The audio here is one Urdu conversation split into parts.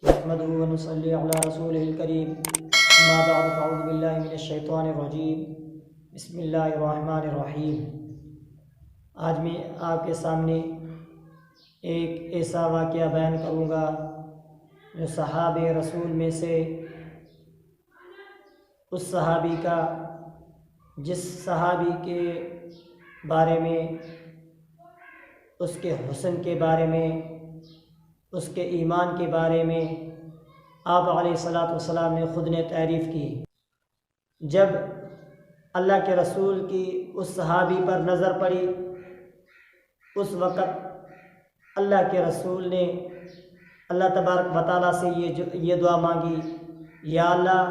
نحمده ونصلي على رسوله الكريم اما بعد فاعوذ بالله من الشیطان الرجیم بسم اللہ الرحمن الرحیم۔ آج میں آپ کے سامنے ایک ایسا واقعہ بیان کروں گا جو صحابہ رسول میں سے اس صحابی کا جس صحابی کے بارے میں، اس کے حسن کے بارے میں، اس کے ایمان کے بارے میں آپ علیہ الصلاۃ والسلام نے خود نے تعریف کی۔ جب اللہ کے رسول کی اس صحابی پر نظر پڑی، اس وقت اللہ کے رسول نے اللہ تبارک و تعالیٰ سے یہ دعا مانگی، یا اللہ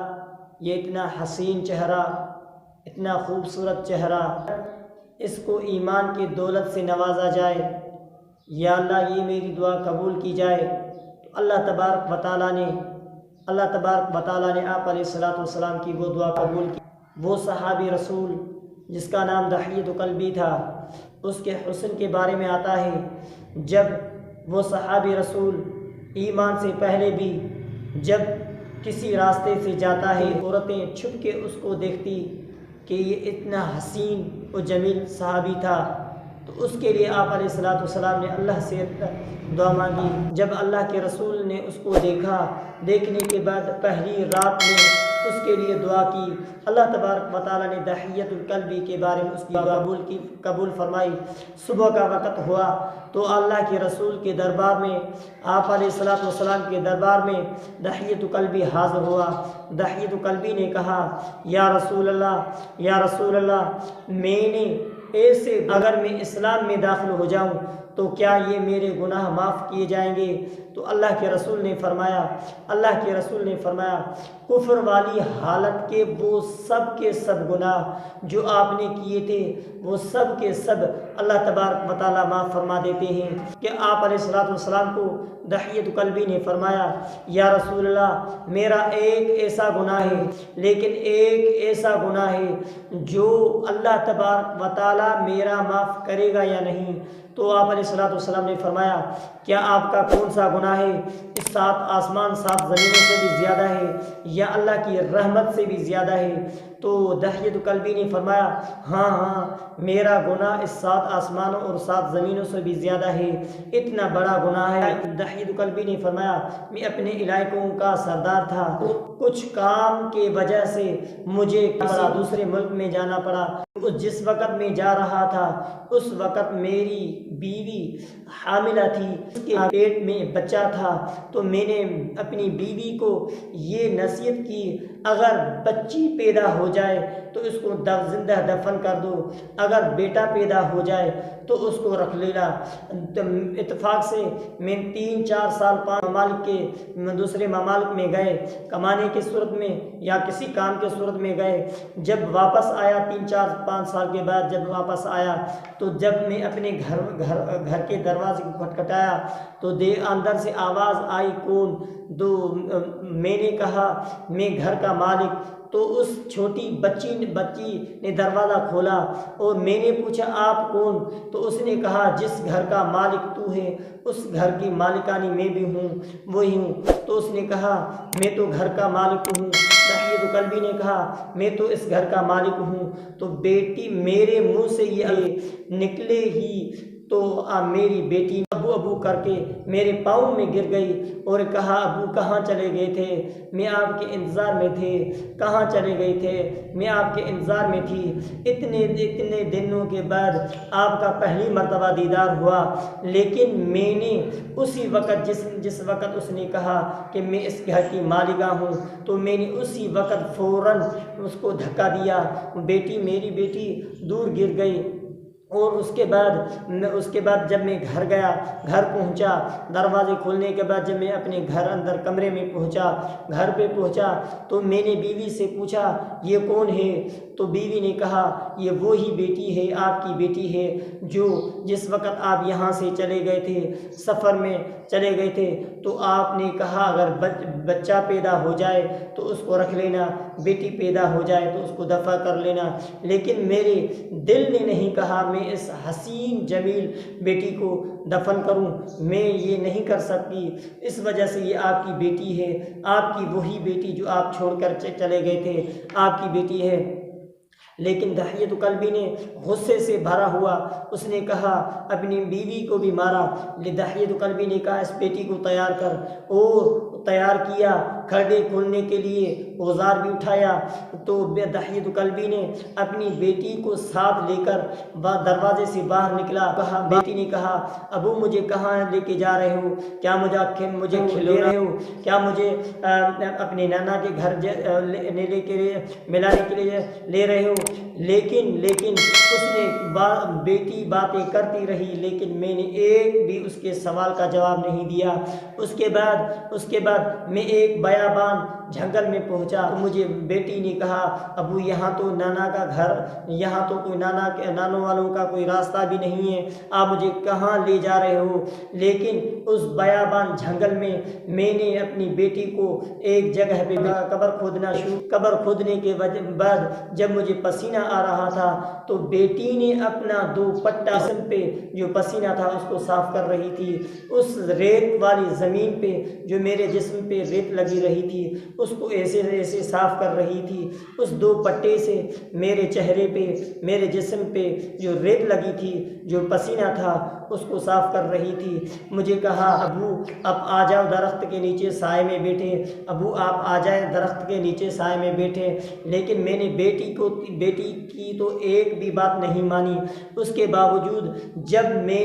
یہ اتنا حسین چہرہ، اتنا خوبصورت چہرہ، اس کو ایمان کی دولت سے نوازا جائے، یا اللہ یہ میری دعا قبول کی جائے۔ تو اللہ تبارک و تعالیٰ نے آپ علیہ الصلاۃ والسلام کی وہ دعا قبول کی۔ وہ صحابی رسول جس کا نام دحیۃ کلبی تھا، اس کے حسن کے بارے میں آتا ہے، جب وہ صحابی رسول ایمان سے پہلے بھی جب کسی راستے سے جاتا ہے، عورتیں چھپ کے اس کو دیکھتی کہ یہ اتنا حسین و جمیل صحابی تھا، تو اس کے لیے آپ علیہ الصلاۃ والسلام نے اللہ سے دعا مانگی۔ جب اللہ کے رسول نے اس کو دیکھا، دیکھنے کے بعد پہلی رات میں اس کے لیے دعا کی، اللہ تبارک و تعالیٰ نے دحیۃ الکلبی کے بارے میں اس کی دعا قبول فرمائی۔ صبح کا وقت ہوا تو اللہ کے رسول کے دربار میں، آپ علیہ الصلاۃ والسلام کے دربار میں دحیۃ کلبی حاضر ہوا۔ دحیۃ کلبی نے کہا، یا رسول اللہ، میں نے ایسے اگر میں اسلام میں داخل ہو جاؤں تو کیا یہ میرے گناہ معاف کیے جائیں گے؟ تو اللہ کے رسول نے فرمایا کفر والی حالت کے وہ سب کے سب گناہ جو آپ نے کیے تھے، وہ سب کے سب اللہ تبارک و تعالیٰ معاف فرما دیتے ہیں۔ کہ آپ علیہ الصلاۃ والسلام کو دحیۃ کلبی نے فرمایا، یا رسول اللہ میرا ایک ایسا گناہ ہے، لیکن ایک ایسا گناہ ہے جو اللہ تبارک و تعالیٰ میرا معاف کرے گا یا نہیں؟ تو آپ علیہ الصلاۃ والسلام نے فرمایا، کیا آپ کا کون سا گناہ ہے؟ اس 7 آسمان 7 زمینوں سے بھی زیادہ ہے یا اللہ کی رحمت سے بھی زیادہ ہے؟ تو دحیۃ کلبی نے فرمایا، ہاں میرا گناہ اس 7 آسمانوں اور 7 زمینوں سے بھی زیادہ ہے، اتنا بڑا گناہ ہے۔ دحیۃ کلبی نے فرمایا، میں اپنے علاقوں کا سردار تھا، کچھ کام کی وجہ سے مجھے دوسرے ملک میں جانا پڑا۔ جس وقت میں جا رہا تھا اس وقت میری بیوی حاملہ تھی، اس کے پیٹ میں بچہ تھا، تو میں نے اپنی بیوی کو یہ نصیحت کی، اگر بچی پیدا ہو جائے تو اس کو زندہ دفن کر دو، اگر بیٹا پیدا ہو جائے تو اس کو رکھ لینا۔ اتفاق سے میں 3-4 سال 5 ممالک کے دوسرے ممالک میں گئے، کمانے کی صورت میں یا کسی کام کی صورت میں گئے۔ جب واپس آیا 3-4-5 سال کے بعد جب واپس آیا تو جب میں اپنے گھر کے دروازے کو کھٹکھٹایا تو اندر سے آواز آئی، کون؟ تو میں نے کہا، میں گھر کا مالک۔ تو اس چھوٹی بچی نے دروازہ کھولا اور میں نے پوچھا، آپ کون؟ تو اس نے کہا، جس گھر کا مالک تو ہے اس گھر کی مالکانی میں بھی ہوں، وہی ہوں۔ تو اس نے کہا، میں تو گھر کا مالک ہوں۔ دحیۃ کلبی نے کہا، میں تو اس گھر کا مالک ہوں۔ تو بیٹی میرے منہ سے یہ نکلے ہی تو میری بیٹی ابو ابو کر کے میرے پاؤں میں گر گئی اور کہا، ابو کہاں چلے گئے تھے؟ میں آپ کے انتظار میں تھے۔ کہاں چلے گئے تھے؟ میں آپ کے انتظار میں تھی۔ اتنے دنوں کے بعد آپ کا پہلی مرتبہ دیدار ہوا، لیکن میں نے اسی وقت جس وقت اس نے کہا کہ میں اس گھر کی مالکہ ہوں، تو میں نے اسی وقت فوراً اس کو دھکا دیا، میری بیٹی دور گر گئی۔ اور اس کے بعد جب میں گھر گیا، گھر پہنچا، دروازے کھولنے کے بعد جب میں اپنے اندر کمرے میں گھر پہ پہنچا تو میں نے بیوی سے پوچھا، یہ کون ہے؟ تو بیوی نے کہا، یہ وہی بیٹی ہے، آپ کی بیٹی ہے جو جس وقت آپ یہاں سے چلے گئے تھے، سفر میں چلے گئے تھے، تو آپ نے کہا اگر بچہ پیدا ہو جائے تو اس کو رکھ لینا، بیٹی پیدا ہو جائے تو اس کو دفع کر لینا، لیکن میرے دل نے نہیں کہا، اپنی اس حسین جمیل بیٹی کو دفن کروں؟ میں یہ نہیں کر سکتی، اس وجہ سے یہ آپ کی بیٹی ہے، آپ کی وہی بیٹی جو آپ چھوڑ کر چلے گئے تھے، آپ کی بیٹی ہے۔ لیکن دحیۃ کلبی نے غصے سے بھرا ہوا اس نے کہا، اپنی بیوی کو بھی مارا۔ دحیۃ کلبی نے کہا اس بیٹی کو تیار کر، اور تیار کیا، کھڑے کھولنے کے لیے اوزار بھی اٹھایا۔ تو دحیۃ کلبی نے اپنی بیٹی کو ساتھ لے کر دروازے سے باہر نکلا۔ بیٹی نے کہا، ابو مجھے کہاں لے کے جا رہے ہو؟ کیا مجھے کھلو رہے ہو؟ کیا مجھے اپنے نانا کے گھر ملانے کے لیے لے رہے ہو؟ لیکن اس نے بیٹی باتیں کرتی رہی، لیکن میں نے ایک بھی اس کے سوال کا جواب نہیں دیا۔ اس کے بعد میں ایک بیابان جنگل میں پہنچا تو مجھے بیٹی نے کہا، ابو یہاں تو نانا کا گھر، یہاں تو کوئی نانوں والوں کا کوئی راستہ بھی نہیں ہے، آپ مجھے کہاں لے جا رہے ہو؟ لیکن اس بیابان جنگل میں نے اپنی بیٹی کو ایک جگہ پہ قبر کھودنے کے بعد جب مجھے پسینہ آ رہا تھا تو بیٹی نے اپنا دوپٹہ جسم پہ جو پسینہ تھا اس کو صاف کر رہی تھی۔ اس ریت والی زمین پہ جو میرے جسم پہ ریت لگی رہی تھی اس کو ایسے صاف کر رہی تھی۔ اس دوپٹے سے میرے چہرے پہ، میرے جسم پہ جو ریت لگی تھی، جو پسینہ تھا اس کو صاف کر رہی تھی۔ مجھے کہا، ابو اب آ جاؤ درخت کے نیچے سائے میں بیٹھے، ابو آپ آ جائیں درخت کے نیچے سائے میں بیٹھے۔ لیکن میں نے بیٹی کی تو ایک بھی بات نہیں مانی۔ اس کے باوجود جب میں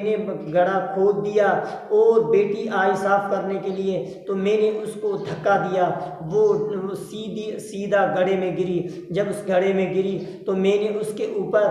نے گڑھا کھود دیا اور بیٹی آئی صاف کرنے کے لیے تو میں نے اس کو دھکا دیا، وہ سیدھا گڑھے میں گری۔ جب اس گڑھے میں گری تو میں نے اس کے اوپر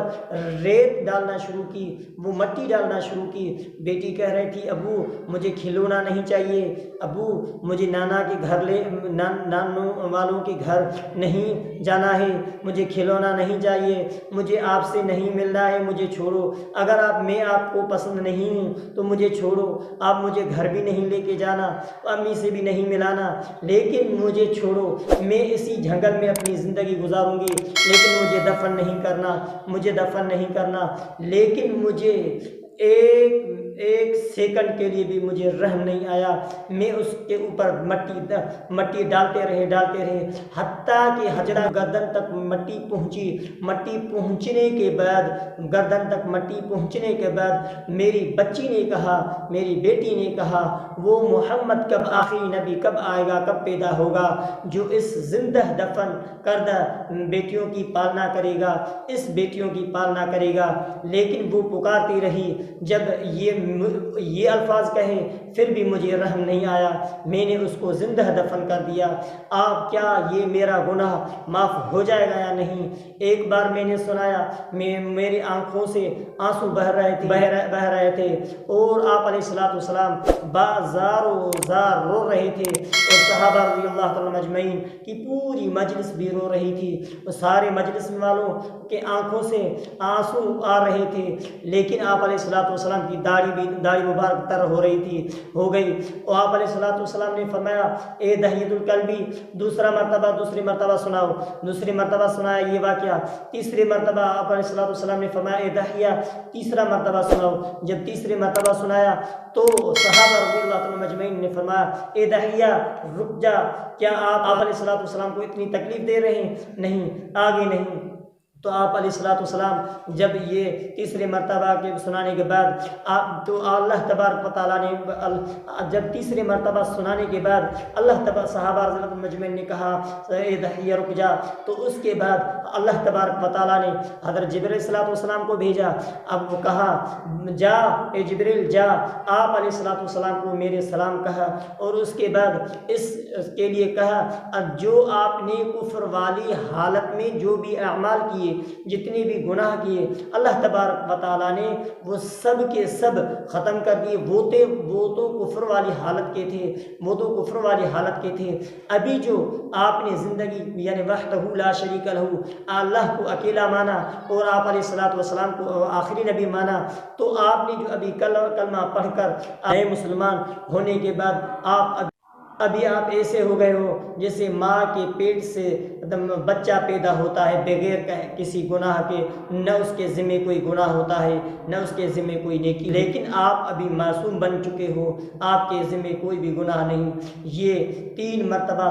ریت ڈالنا شروع کی، وہ مٹی ڈالنا شروع کی۔ بیٹی کہہ رہی تھی، ابو مجھے کھلونا نہیں چاہیے، ابو مجھے نانوں والوں کے گھر نہیں جانا ہے، مجھے کھلونا نہیں چاہیے، مجھے آپ سے نہیں ملنا ہے، مجھے چھوڑو۔ اگر میں آپ کو پسند نہیں ہوں تو مجھے چھوڑو، آپ مجھے گھر بھی نہیں لے کے جانا، امی سے بھی نہیں ملانا، لیکن مجھے چھوڑو، میں اسی جنگل میں اپنی زندگی گزاروں گی، لیکن مجھے دفن نہیں کرنا۔ لیکن مجھے ایک سیکنڈ کے لیے بھی مجھے رحم نہیں آیا۔ میں اس کے اوپر مٹی ڈالتے رہے حتیٰ کہ حجرہ گردن تک مٹی پہنچنے کے بعد میری بیٹی نے کہا، وہ محمد کب آخری نبی کب آئے گا، کب پیدا ہوگا جو اس زندہ دفن کردہ بیٹیوں کی پالنا کرے گا۔ لیکن وہ پکارتی رہی۔ جب یہ الفاظ کہے پھر بھی مجھے رحم نہیں آیا، میں نے اس کو زندہ دفن کر دیا۔ آپ کیا یہ میرا گناہ معاف ہو جائے گا یا نہیں؟ ایک بار میں نے سنایا، میری آنکھوں سے آنسو بہہ رہے تھے اور آپ علیہ الصلوۃ والسلام زارو زار رو رہے تھے، اور صحابہ رضی اللہ تعالی مجمعین کی پوری مجلس بھی رو رہی تھی، اور سارے مجلس والوں کے آنکھوں سے آنسو آ رہے تھے، لیکن آپ علیہ الصلوۃ والسلام کی داڑھی مبارک تر ہو گئی۔ اور آپ علیہ الصلوۃ والسلام نے فرمایا، اے دحیۃ الکلبی دوسری مرتبہ سناؤ۔ دوسری مرتبہ سنایا یہ واقعہ۔ تیسری مرتبہ آپ علیہ الصلوۃ والسلام نے فرمایا، اے دحیہ تیسرا مرتبہ سناؤ۔ جب تیسری مرتبہ سنایا تو صحابہ رضی اللہ عنہم مجمعین نے فرمایا، اے دحیہ رک جا، کیا آپ علیہ الصلوۃ والسلام کو اتنی تکلیف دے رہے ہیں؟ نہیں، آگے نہیں۔ تو آپ علیہ الصلوۃ والسلام جب یہ تیسری مرتبہ کے سنانے کے بعد تو اللہ تبارک و تعالیٰ نے جب تیسری مرتبہ سنانے کے بعد صحابہ رضی اللہ عنہم مجمعین نے کہا، اے دحیہ رک جا، تو اس کے بعد اللہ تبارک و تعالیٰ نے حضرت جبرائیل علیہ الصلوۃ والسلام کو بھیجا۔ اب وہ کہا، جا اے جبرائیل جا، آپ علیہ الصلوۃ والسلام کو میرے سلام کہا، اور اس کے بعد اس کے لیے کہا، جو آپ نے کفر والی حالت میں جو بھی اعمال کیے، جتنے بھی گناہ کیے، اللہ تبارک و تعالیٰ نے وہ سب کے سب ختم کر دیے۔ وہ تو کفر والی حالت کے تھے، ابھی جو آپ نے زندگی یعنی وحدہ لا شریک لہ، اللہ کو اکیلا مانا اور آپ علیہ الصلوۃ والسلام کو آخری نبی مانا، تو آپ نے جو ابھی کلمہ پڑھ کر نئے مسلمان ہونے کے بعد آپ ابھی آپ ایسے ہو گئے ہو جیسے ماں کے پیٹ سے بچہ پیدا ہوتا ہے بغیر کسی گناہ کے، نہ اس کے ذمہ کوئی گناہ ہوتا ہے نہ اس کے ذمہ کوئی نیکی، لیکن آپ ابھی معصوم بن چکے ہو، آپ کے ذمہ کوئی بھی گناہ نہیں۔ یہ 3 مرتبہ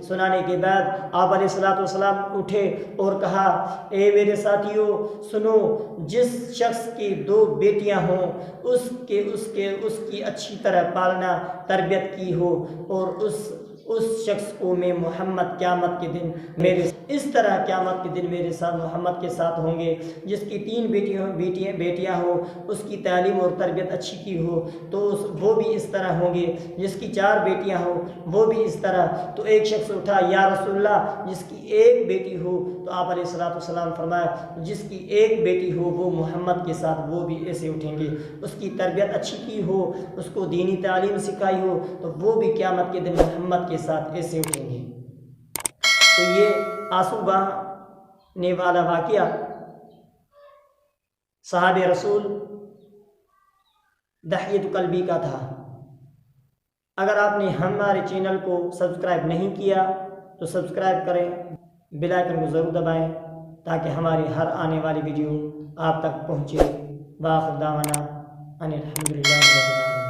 سنانے کے بعد آپ علیہ الصلوۃ والسلام اٹھے اور کہا، اے میرے ساتھیوں سنو، جس شخص کی 2 بیٹیاں ہوں اس کی اچھی طرح پالنا تربیت کی ہو، اور اس شخص کو میں محمد قیامت کے دن اس طرح قیامت کے دن میرے ساتھ محمد کے ساتھ ہوں گے۔ جس کی 3 بیٹیاں ہوں اس کی تعلیم اور تربیت اچھی کی ہو تو وہ بھی اس طرح ہوں گے، جس کی 4 بیٹیاں ہوں وہ بھی اس طرح۔ تو ایک شخص اٹھا، یا رسول اللہ جس کی 1 بیٹی ہو، تو آپ علیہ الصلوۃ والسلام فرمایا جس کی 1 بیٹی ہو وہ محمد کے ساتھ وہ بھی ایسے اٹھیں گے، اس کی تربیت اچھی کی ہو، اس کو دینی تعلیم سکھائی ہو تو وہ بھی قیامت کے دن محمد کے ساتھ ایسے اٹھیں گے۔ تو یہ آنسو بہانے والا واقعہ صحابہ رسول دحیۃ قلبی کا تھا۔ اگر آپ نے ہمارے چینل کو سبسکرائب نہیں کیا تو سبسکرائب کریں، بیل آئکن کو ضرور دبائیں تاکہ ہماری ہر آنے والی ویڈیو آپ تک پہنچے۔ وآخر دعوانا ان الحمدللہ رب العالمین۔